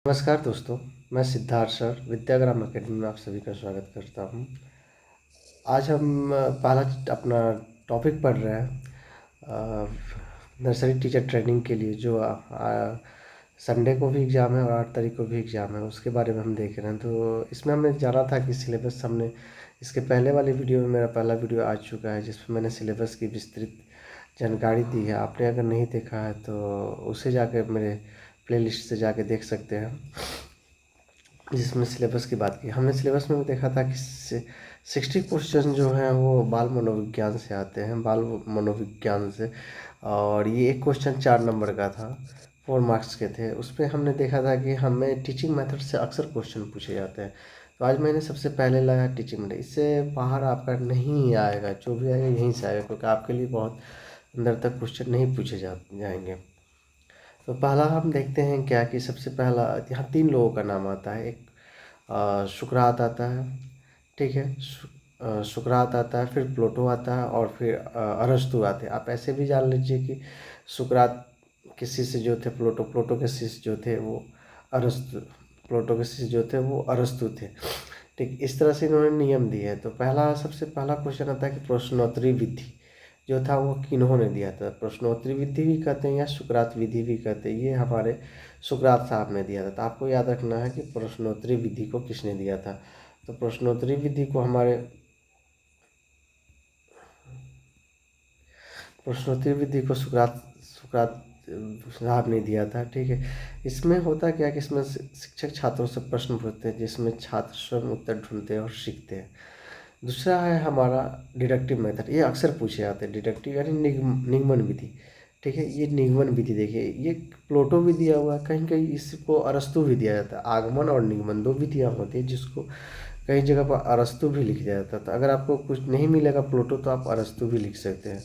नमस्कार दोस्तों, मैं सिद्धार्थ सर विद्याग्राम अकेडमी में आप सभी का स्वागत करता हूं। आज हम पहला अपना टॉपिक पढ़ रहे हैं नर्सरी टीचर ट्रेनिंग के लिए, जो संडे को भी एग्ज़ाम है और 8 तारीख को भी एग्ज़ाम है, उसके बारे में हम देख रहे हैं। तो इसमें हमने जाना था कि सिलेबस हमने इसके पहले वाली वीडियो में मेरा पहला वीडियो आ चुका है, जिसमें मैंने सिलेबस की विस्तृत जानकारी दी है। आपने अगर नहीं देखा है तो उसे जाकर मेरे प्लेलिस्ट से जाके देख सकते हैं, जिसमें सिलेबस की बात की। हमने सिलेबस में देखा था कि 60 क्वेश्चन जो हैं वो बाल मनोविज्ञान से आते हैं, बाल मनोविज्ञान से। और ये एक क्वेश्चन 4 नंबर का था, 4 मार्क्स के थे। उस पर हमने देखा था कि हमें टीचिंग मेथड से अक्सर क्वेश्चन पूछे जाते हैं। तो आज मैंने सबसे पहले लाया टीचिंग मेथड। इससे बाहर आपका नहीं आएगा, जो भी आएगा यहीं से आएगा, क्योंकि आपके लिए बहुत अंदर तक क्वेश्चन नहीं पूछे जाएंगे। तो पहला हम देखते हैं क्या कि सबसे पहला यहाँ 3 लोगों का नाम आता है। एक सुकरात आता है, ठीक है। सुकरात आता है, फिर प्लेटो आता है, और फिर अरस्तु आते हैं। आप ऐसे भी जान लीजिए कि सुकरात के शिष्य जो थे प्लेटो के शिष्य जो थे वो अरस्तु, प्लेटो के शिष्य जो थे वो अरस्तु थे, ठीक। इस तरह से इन्होंने नियम दिए हैं। तो सबसे पहला क्वेश्चन आता है कि प्रश्नोत्तरी विधि जो था वो किन्होंने दिया था। प्रश्नोत्तरी विधि भी कहते हैं या सुकरात विधि भी कहते हैं, ये हमारे सुकरात साहब ने दिया था। तो आपको याद रखना है कि प्रश्नोत्तरी विधि को किसने दिया था। तो प्रश्नोत्तरी विधि को सुकरात सुकरात साहब ने दिया था, ठीक है। इसमें होता क्या कि इसमें शिक्षक छात्रों से प्रश्न पूछते हैं, जिसमें छात्र स्वयं उत्तर ढूंढते हैं और सीखते हैं। दूसरा है हमारा डिडक्टिव मेथड। ये अक्सर पूछे जाते हैं, डिडक्टिव यानी निगमन विधि, ठीक है। ये निगमन विधि देखिए, ये प्लेटो भी दिया हुआ है, कहीं कहीं इसको अरस्तु भी दिया जाता है। आगमन और निगमन 2 विधियाँ होती है, जिसको कई जगह पर अरस्तु भी लिख दिया जाता है। तो अगर आपको कुछ नहीं मिलेगा प्लेटो, तो आप अरस्तु भी लिख सकते हैं,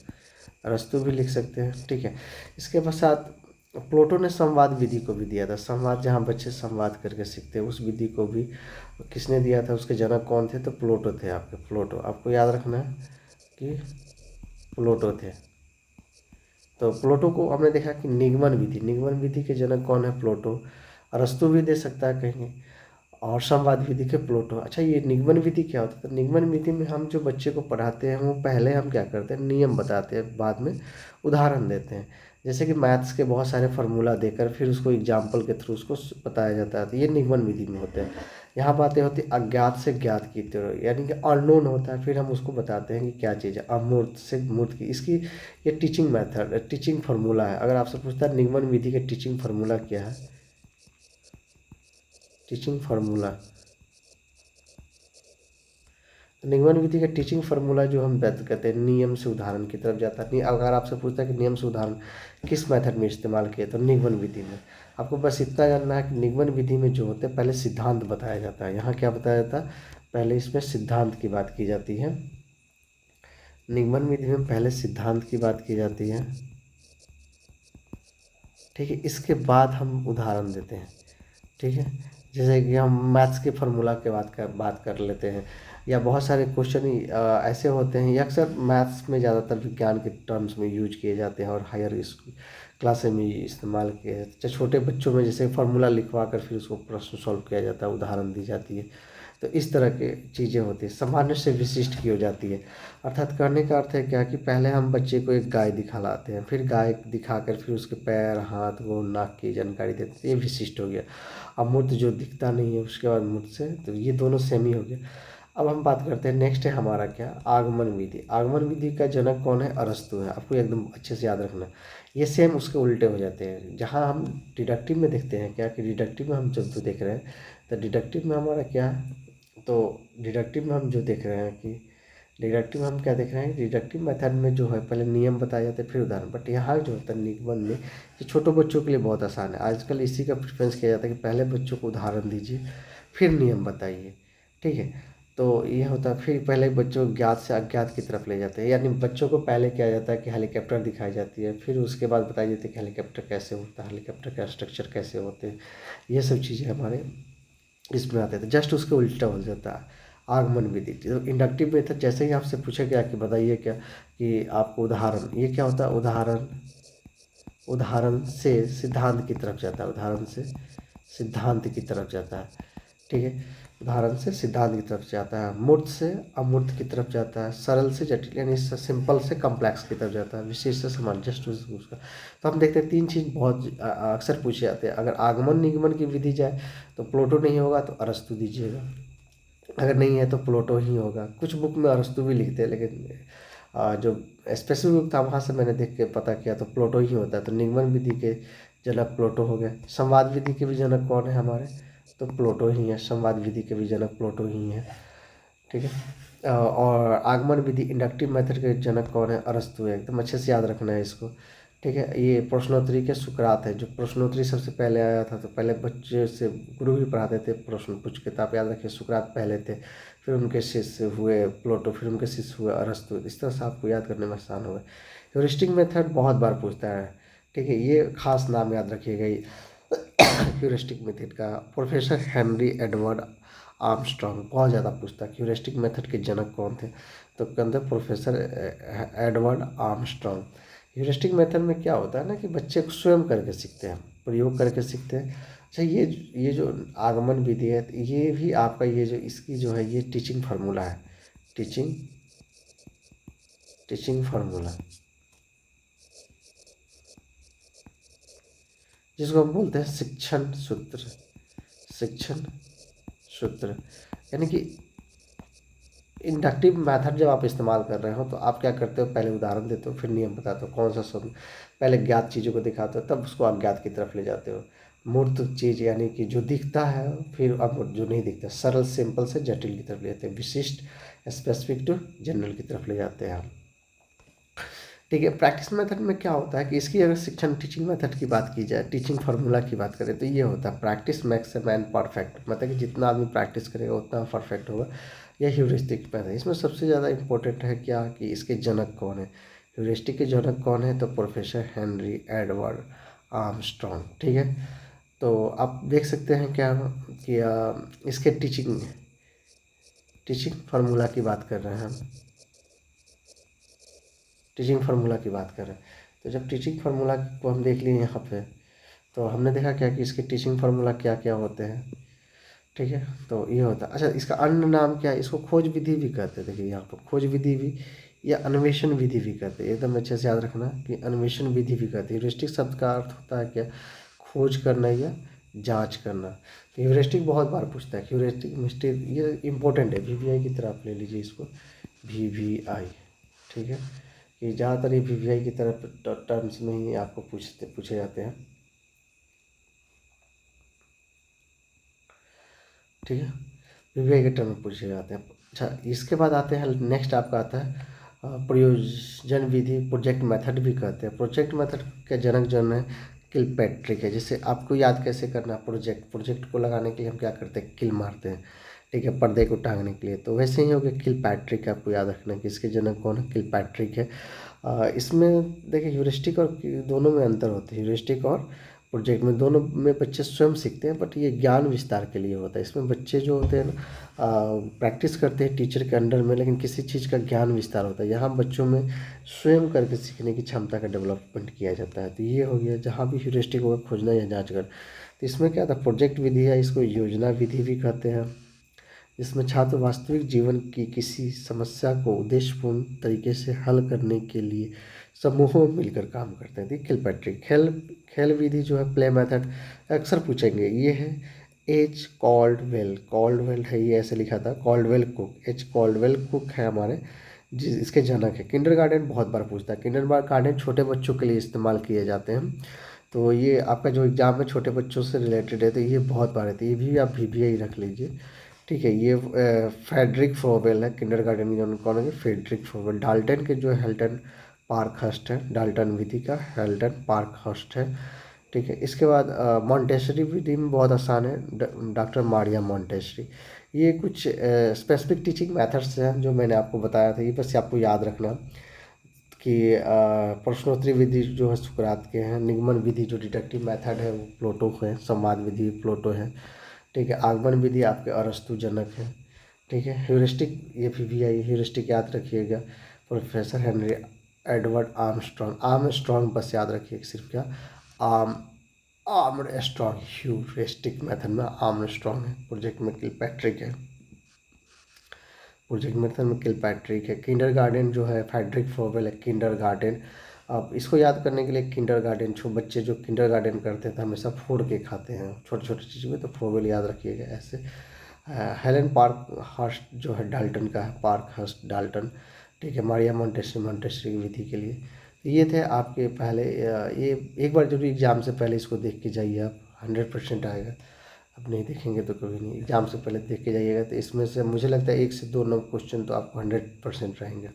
अरस्तु भी लिख सकते हैं, ठीक है। इसके पश्चात प्लेटो ने संवाद विधि को भी दिया था। संवाद, जहाँ बच्चे संवाद करके सीखते हैं, उस विधि को भी किसने दिया था, उसके जनक कौन थे, तो प्लेटो थे। प्लेटो आपको याद रखना है कि प्लेटो थे। तो प्लेटो को हमने देखा कि निगमन विधि के जनक कौन है, प्लेटो। अरस्तु भी दे सकता है कहीं, और संवाद विधि के प्लेटो। अच्छा, ये निगमन विधि क्या होता है? तो निगमन विधि में हम जो बच्चे को पढ़ाते हैं, वो पहले हम क्या करते हैं, नियम बताते हैं, बाद में उदाहरण देते हैं। जैसे कि मैथ्स के बहुत सारे फार्मूला देकर फिर उसको एग्जाम्पल के थ्रू उसको बताया जाता है। तो ये निगमन विधि में होते हैं। यहाँ बातें होती अज्ञात से ज्ञात की तरह, यानी कि अननोन होता है, फिर हम उसको बताते हैं कि क्या चीज़ है। अमूर्त से मूर्त की, इसकी ये टीचिंग मेथड, टीचिंग फार्मूला है। अगर आपसे पूछता है निगमन विधि के टीचिंग फार्मूला क्या है, टीचिंग फार्मूला, निगमन विधि का टीचिंग फार्मूला जो हम व्यक्त करते हैं, नियम से उदाहरण की तरफ जाता है। नहीं, अगर आपसे पूछता है कि नियम से उदाहरण किस मेथड में इस्तेमाल किया, तो निगमन विधि में। आपको बस इतना जानना है कि निगमन विधि में जो होते हैं, पहले सिद्धांत बताया जाता है। यहाँ क्या बताया जाता है, पहले इसमें सिद्धांत की बात की जाती है। निगमन विधि में पहले सिद्धांत की बात की जाती है, ठीक है। इसके बाद हम उदाहरण देते हैं, ठीक है। जैसे कि हम मैथ्स के फार्मूला के बात कर लेते हैं, या बहुत सारे क्वेश्चन ऐसे होते हैं, ये अक्सर मैथ्स में ज़्यादातर विज्ञान के टर्म्स में यूज किए जाते हैं, और हायर क्लासें में इस्तेमाल किए जाते हैं। छोटे बच्चों में जैसे फार्मूला लिखवा कर फिर उसको प्रश्न सॉल्व किया जाता है, उदाहरण दी जाती है। तो इस तरह के चीज़ें होती हैं, सामान्य से विशिष्ट की हो जाती है। अर्थात कहने का अर्थ है क्या कि पहले हम बच्चे को एक गाय दिखाते हैं, फिर गाय दिखाकर फिर उसके पैर, हाथ, गोड़, नाक की जानकारी देते हैं। ये विशिष्ट हो गया। अब मूर्त जो दिखता नहीं है, उसके बाद मूर्त से, तो ये दोनों सेम ही हो गया। अब हम बात करते हैं, नेक्स्ट है हमारा क्या, आगमन विधि। आगमन विधि का जनक कौन है, अरस्तु है। आपको एकदम अच्छे से याद रखना। ये सेम उसके उल्टे हो जाते हैं। जहाँ हम डिडक्टिव में देखते हैं क्या कि डिडक्टिव में हम जब तो देख रहे हैं, तो डिडक्टिव में हमारा क्या है, तो डिडक्टिव में हम जो देख रहे हैं कि डिडक्टिव में हम क्या देख रहे हैं, डिडक्टिव मेथड में जो है पहले नियम बताए जाते हैं, फिर उदाहरण। बट यहाँ जो होता है निगमन में, ये छोटे बच्चों के लिए बहुत आसान है। आजकल इसी का प्रेफरेंस किया जाता है कि पहले बच्चों को उदाहरण दीजिए, फिर नियम बताइए, ठीक है। तो ये होता है, फिर पहले बच्चों को ज्ञात से अज्ञात की तरफ ले जाते हैं। यानी बच्चों को पहले किया जाता है कि हेलीकॉप्टर दिखाई जाती है, फिर उसके बाद बताई जाती है कि हेलीकॉप्टर कैसे होता है, हेलीकॉप्टर का स्ट्रक्चर कैसे होते हैं। ये सब चीज़ें हमारे इसमें आते थे। जस्ट उसके उल्टा हो जाता है आगमन विधि। तो इंडक्टिव मेथड जैसे ही आपसे पूछा गया कि बताइए क्या कि आपको उदाहरण, ये क्या होता है, उदाहरण, उदाहरण से सिद्धांत की तरफ जाता है, उदाहरण से सिद्धांत की तरफ जाता है। ठीक है, उदाहरण से सिद्धांत की तरफ जाता है, मूर्त से अमूर्त की तरफ जाता है, सरल से जटिल यानी सिंपल से कम्प्लेक्स की तरफ जाता है, विशेष से सामंजस्य उसका। तो हम देखते हैं तीन चीज़ बहुत अक्सर पूछे जाते हैं। अगर आगमन निगमन की विधि जाए तो प्लेटो नहीं होगा तो अरस्तु दीजिएगा, अगर नहीं है तो प्लेटो ही होगा। कुछ बुक में अरस्तु भी लिखते हैं, लेकिन जो स्पेसिफिक बुक था वहाँ से मैंने देख के पता किया तो प्लेटो ही होता है। तो निगमन विधि के जनक प्लेटो हो गए। संवाद विधि के भी जनक कौन है हमारे, तो प्लेटो ही है। संवाद विधि के भी जनक प्लेटो ही है। ठीक है, और आगमन विधि इंडक्टिव मेथड के जनक कौन है, अरस्तु है। एकदम अच्छे से याद रखना है इसको। ठीक है, ये प्रश्नोत्तरी के सुकरात है। जो प्रश्नोत्तरी सबसे पहले आया था, तो पहले बच्चे से गुरु भी पढ़ाते थे प्रश्न पूछ के। तो आप याद रखिए, सुकरात पहले थे, फिर उनके शिष्य हुए प्लेटो, फिर उनके शिष्य हुए अरस्तु। इस तरह से आपको याद करने में आसान होगा। ह्यूरिस्टिक मेथड बहुत बार पूछता है। ठीक है, ये खास नाम याद रखिएगा ह्यूरिस्टिक मेथड का। प्रोफेसर हेनरी एडवर्ड आर्मस्ट्रॉन्ग बहुत ज़्यादा पूछता है ह्यूरिस्टिक मेथड के जनक कौन थे, तो कहते हैं professor Edward Armstrong. Heuristic method में क्या होता है ना कि बच्चे स्वयं करके सीखते हैं, प्रयोग करके सीखते हैं। अच्छा, ये जो आगमन विधि है, ये भी आपका ये जो इसकी जो है ये टीचिंग फार्मूला है। टीचिंग टीचिंग फार्मूला, जिसको हम बोलते हैं शिक्षण सूत्र। शिक्षण सूत्र यानी कि इंडक्टिव मेथड जब आप इस्तेमाल कर रहे हो तो आप क्या करते हो, पहले उदाहरण देते हो, फिर नियम बताते हो कौन सा शब्द, पहले ज्ञात चीज़ों को दिखाते हो, तब उसको अज्ञात की तरफ ले जाते हो। मूर्त चीज़ यानी कि जो दिखता है, फिर अब जो नहीं दिखता, सरल सिंपल से जटिल की तरफ ले जाते हैं, विशिष्ट स्पेसिफिक टू जनरल की तरफ ले जाते हैं हम। ठीक है, प्रैक्टिस मेथड में क्या होता है कि इसकी अगर शिक्षण टीचिंग मेथड की बात की जाए, टीचिंग फार्मूला की बात करें, तो ये होता है practice makes a man perfect. मतलब कि जितना आदमी प्रैक्टिस करेगा उतना परफेक्ट होगा। यह ह्यूरिस्टिक मेथड है। इसमें सबसे ज़्यादा इंपॉर्टेंट है क्या कि इसके जनक कौन है। ह्यूरिस्टिक के जनक कौन है, तो प्रोफेसर हेनरी एडवर्ड आर्मस्ट्रॉन्ग। ठीक है, तो आप देख सकते हैं क्या कि इसके टीचिंग टीचिंग फार्मूला की बात कर रहे हैं हम। टीचिंग फार्मूला की बात करें तो जब टीचिंग फार्मूला को हम देख लिए यहाँ पे, तो हमने देखा क्या कि इसके टीचिंग फार्मूला क्या क्या होते हैं। ठीक है, तो ये होता है। अच्छा, इसका अन्य नाम क्या है, इसको खोज विधि भी कहते हैं। देखिए यहाँ पर खोज विधि भी या अन्वेषण विधि भी कहते हैं। एकदम अच्छे से याद रखना कि अन्वेषण विधि भी कहते हैं। ह्यूरिस्टिक शब्द का अर्थ होता है क्या, खोज करना या जांच करना। तो ह्यूरिस्टिक बहुत बार पूछता है। ह्यूरिस्टिक मिस्टेक ये इंपॉर्टेंट है, वीवीआई की तरह आप ले लीजिए इसको, वीवीआई। ठीक है, कि ज़्यादातर ये वीवीआई की तरफ टर्म्स में ही आपको पूछे जाते हैं। ठीक है, वीवीआई के टर्म में पूछे जाते हैं। अच्छा, इसके बाद आते हैं, नेक्स्ट आपका आता है प्रयोजन विधि, प्रोजेक्ट मेथड भी कहते हैं। प्रोजेक्ट मेथड के जनक जो है किलपैट्रिक है। जैसे आपको याद कैसे करना, प्रोजेक्ट को लगाने के लिए हम क्या करते हैं, किल मारते हैं। ठीक है, पर्दे को टांगने के लिए, तो वैसे ही हो गया किलपैट्रिक। आपको याद रखना कि इसके जनक कौन है, किलपैट्रिक है। इसमें देखिए ह्यूरिस्टिक और दोनों में अंतर होते हैं। ह्यूरिस्टिक और प्रोजेक्ट में दोनों में बच्चे स्वयं सीखते हैं, बट ये ज्ञान विस्तार के लिए होता है। इसमें बच्चे जो होते हैं ना प्रैक्टिस करते हैं टीचर के अंडर में, लेकिन किसी चीज़ का ज्ञान विस्तार होता है। यहाँ बच्चों में स्वयं करके सीखने की क्षमता का डेवलपमेंट किया जाता है। तो ये हो गया जहाँ भी ह्यूरिस्टिक होगा, खोजना या जाँच कर। तो इसमें क्या था, प्रोजेक्ट विधि है, इसको योजना विधि भी कहते हैं, जिसमें छात्र वास्तविक जीवन की किसी समस्या को उद्देश्यपूर्ण तरीके से हल करने के लिए समूहों में मिलकर काम करते हैं। देखिए किलपैट्रिक खेल विधि जो है, प्ले मेथड अक्सर पूछेंगे। ये है एच कॉल्डवेल है, ये ऐसे लिखा था, Caldwell cook, H Caldwell cook है हमारे, जिस इसके जनक है। किंडरगार्टन बहुत बार पूछता है। किंडरगार्टन छोटे बच्चों के लिए इस्तेमाल किए जाते हैं। तो ये आपका जो एग्जाम है छोटे बच्चों से रिलेटेड है, तो ये बहुत बार है, तो ये भी आप वीवीआई रख लीजिए। ठीक है, ये फ्रेडरिक फ्रोबेल है, किंडरगार्टन जो कौन है, फ्रेडरिक फ्रोबेल। डाल्टन के जो हेल्टन पार्कहर्स्ट है, डाल्टन विधि का हेल्टन पार्कहर्स्ट है। ठीक है, इसके बाद मॉन्टेसरी विधि में बहुत आसान है, डॉक्टर मारिया मॉन्टेसरी। ये कुछ स्पेसिफिक टीचिंग मेथड्स हैं जो मैंने आपको बताया था, ये बस आपको याद रखना कि प्रश्नोत्तरी विधि जो है सुकरात के हैं, निगमन विधि जो डिडक्टिव मेथड है वो प्लेटो है, संवाद विधि प्लेटो है। ठीक है, आगमन विधि आपके अरस्तु जनक है। ठीक है, ह्यूरिस्टिक ये वीवीआई ह्यूरिस्टिक याद रखिएगा, professor Henry Edward Armstrong. Armstrong बस याद रखिए, सिर्फ क्या, आर्म आर्मस्ट्रांग ह्यूरिस्टिक मेथड में आर्मस्ट्रांग है, प्रोजेक्ट में किलपैट्रिक है, प्रोजेक्ट मेथड में किलपैट्रिक है, किंडरगार्टन जो है फ्रेडरिक फ्रोबेल है, किंडरगार्टन। अब इसको याद करने के लिए किंडरगार्टन, बच्चे जो किंडरगार्टन करते थे हमेशा फोड़ के खाते हैं छोटे छोटे चीज़ में, तो फ्रोबेल याद रखिएगा ऐसे। हेलन पार्क हर्स्ट जो है डाल्टन का है, पार्क हर्स्ट डाल्टन, ठीक है, मारिया मॉन्टेसरी की विधि के लिए। तो ये थे आपके पहले, ये एक बार जरूर एग्ज़ाम से पहले इसको देख के जाइए आप, 100% आएगा। अब नहीं देखेंगे तो कभी नहीं, एग्ज़ाम से पहले देख के जाइएगा, तो इसमें से मुझे लगता है 1 से 2 नंबर क्वेश्चन तो आपको 100% रहेंगे।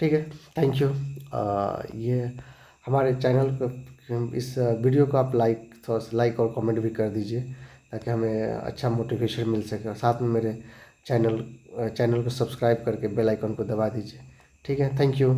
ठीक है, थैंक यू। ये हमारे चैनल को, इस वीडियो को आप थोड़ा सा लाइक और कमेंट भी कर दीजिए, ताकि हमें अच्छा मोटिवेशन मिल सके, और साथ में मेरे चैनल को सब्सक्राइब करके बेल आइकन को दबा दीजिए। ठीक है, थैंक यू।